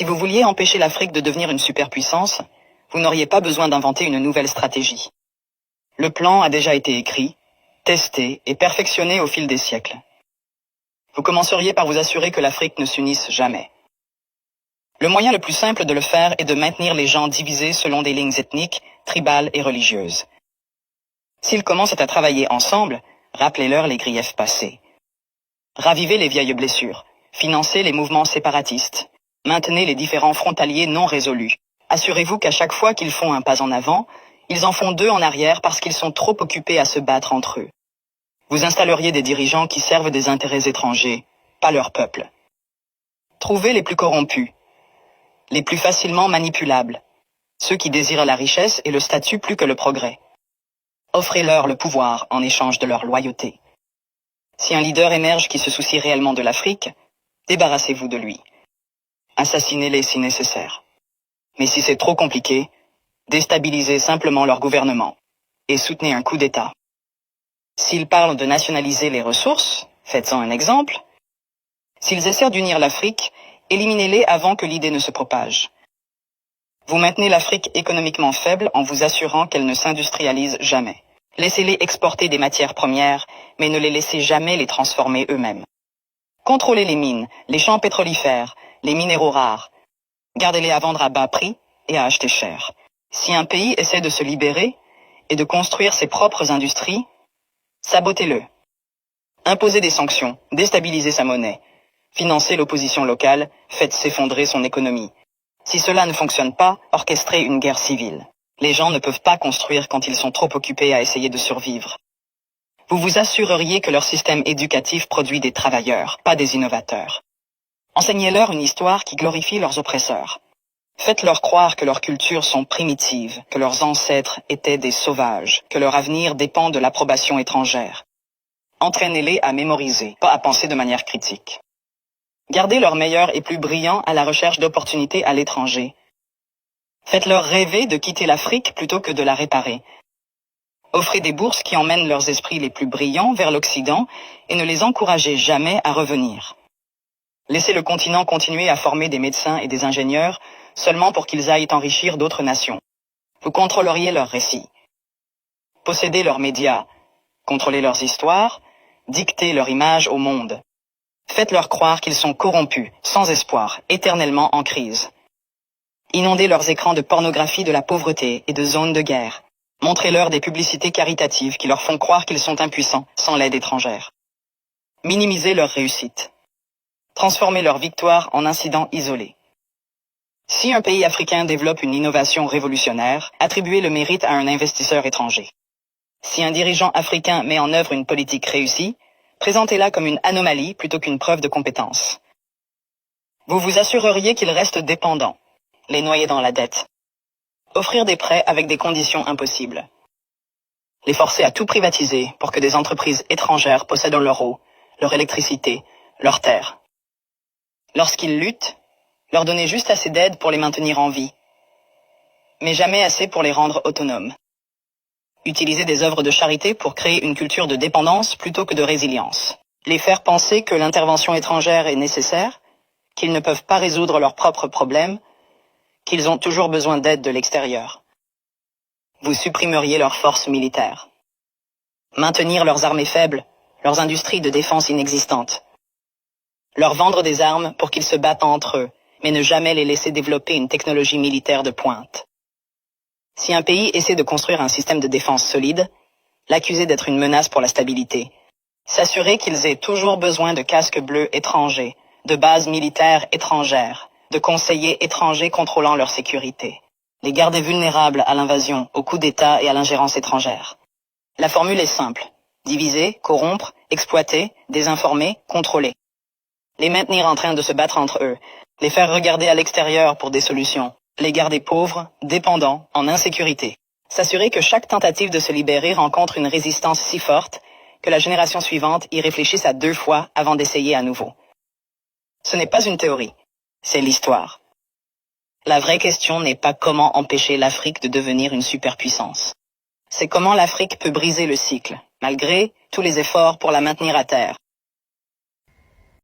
Si vous vouliez empêcher l'Afrique de devenir une superpuissance, vous n'auriez pas besoin d'inventer une nouvelle stratégie. Le plan a déjà été écrit, testé et perfectionné au fil des siècles. Vous commenceriez par vous assurer que l'Afrique ne s'unisse jamais. Le moyen le plus simple de le faire est de maintenir les gens divisés selon des lignes ethniques, tribales et religieuses. S'ils commencent à travailler ensemble, rappelez-leur les griefs passés. Ravivez les vieilles blessures, financez les mouvements séparatistes, maintenez les différends frontaliers non résolus. Assurez-vous qu'à chaque fois qu'ils font un pas en avant, ils en font deux en arrière parce qu'ils sont trop occupés à se battre entre eux. Vous installeriez des dirigeants qui servent des intérêts étrangers, pas leur peuple. Trouvez les plus corrompus, les plus facilement manipulables, ceux qui désirent la richesse et le statut plus que le progrès. Offrez-leur le pouvoir en échange de leur loyauté. Si un leader émerge qui se soucie réellement de l'Afrique, débarrassez-vous de lui. Assassinez-les si nécessaire. Mais si c'est trop compliqué, déstabilisez simplement leur gouvernement et soutenez un coup d'État. S'ils parlent de nationaliser les ressources, faites-en un exemple. S'ils essaient d'unir l'Afrique, éliminez-les avant que l'idée ne se propage. Vous maintenez l'Afrique économiquement faible en vous assurant qu'elle ne s'industrialise jamais. Laissez-les exporter des matières premières, mais ne les laissez jamais les transformer eux-mêmes. Contrôlez les mines, les champs pétrolifères, les minéraux rares. Gardez-les à vendre à bas prix et à acheter cher. Si un pays essaie de se libérer et de construire ses propres industries, sabotez-le. Imposez des sanctions, déstabilisez sa monnaie. Financez l'opposition locale, faites s'effondrer son économie. Si cela ne fonctionne pas, orchestrez une guerre civile. Les gens ne peuvent pas construire quand ils sont trop occupés à essayer de survivre. Vous vous assureriez que leur système éducatif produit des travailleurs, pas des innovateurs. Enseignez-leur une histoire qui glorifie leurs oppresseurs. Faites-leur croire que leurs cultures sont primitives, que leurs ancêtres étaient des sauvages, que leur avenir dépend de l'approbation étrangère. Entraînez-les à mémoriser, pas à penser de manière critique. Gardez leurs meilleurs et plus brillants à la recherche d'opportunités à l'étranger. Faites-leur rêver de quitter l'Afrique plutôt que de la réparer. Offrez des bourses qui emmènent leurs esprits les plus brillants vers l'Occident et ne les encouragez jamais à revenir. Laissez le continent continuer à former des médecins et des ingénieurs seulement pour qu'ils aillent enrichir d'autres nations. Vous contrôleriez leurs récits. Possédez leurs médias, contrôlez leurs histoires, dictez leur image au monde. Faites-leur croire qu'ils sont corrompus, sans espoir, éternellement en crise. Inondez leurs écrans de pornographie de la pauvreté et de zones de guerre. Montrez-leur des publicités caritatives qui leur font croire qu'ils sont impuissants, sans l'aide étrangère. Minimisez leur réussite. Transformez leur victoire en incidents isolés. Si un pays africain développe une innovation révolutionnaire, attribuez le mérite à un investisseur étranger. Si un dirigeant africain met en œuvre une politique réussie, présentez-la comme une anomalie plutôt qu'une preuve de compétence. Vous vous assureriez qu'ils restent dépendants, les noyer dans la dette. Offrir des prêts avec des conditions impossibles. Les forcer à tout privatiser pour que des entreprises étrangères possèdent leur eau, leur électricité, leurs terres. Lorsqu'ils luttent, leur donner juste assez d'aide pour les maintenir en vie, mais jamais assez pour les rendre autonomes. Utiliser des œuvres de charité pour créer une culture de dépendance plutôt que de résilience. Les faire penser que l'intervention étrangère est nécessaire, qu'ils ne peuvent pas résoudre leurs propres problèmes, qu'ils ont toujours besoin d'aide de l'extérieur. Vous supprimeriez leurs forces militaires. Maintenir leurs armées faibles, leurs industries de défense inexistantes. Leur vendre des armes pour qu'ils se battent entre eux, mais ne jamais les laisser développer une technologie militaire de pointe. Si un pays essaie de construire un système de défense solide, l'accuser d'être une menace pour la stabilité. S'assurer qu'ils aient toujours besoin de casques bleus étrangers, de bases militaires étrangères, de conseillers étrangers contrôlant leur sécurité. Les garder vulnérables à l'invasion, aux coups d'État et à l'ingérence étrangère. La formule est simple. Diviser, corrompre, exploiter, désinformer, contrôler. Les maintenir en train de se battre entre eux. Les faire regarder à l'extérieur pour des solutions. Les garder pauvres, dépendants, en insécurité. S'assurer que chaque tentative de se libérer rencontre une résistance si forte que la génération suivante y réfléchisse à 2 fois avant d'essayer à nouveau. Ce n'est pas une théorie, c'est l'histoire. La vraie question n'est pas comment empêcher l'Afrique de devenir une superpuissance. C'est comment l'Afrique peut briser le cycle, malgré tous les efforts pour la maintenir à terre.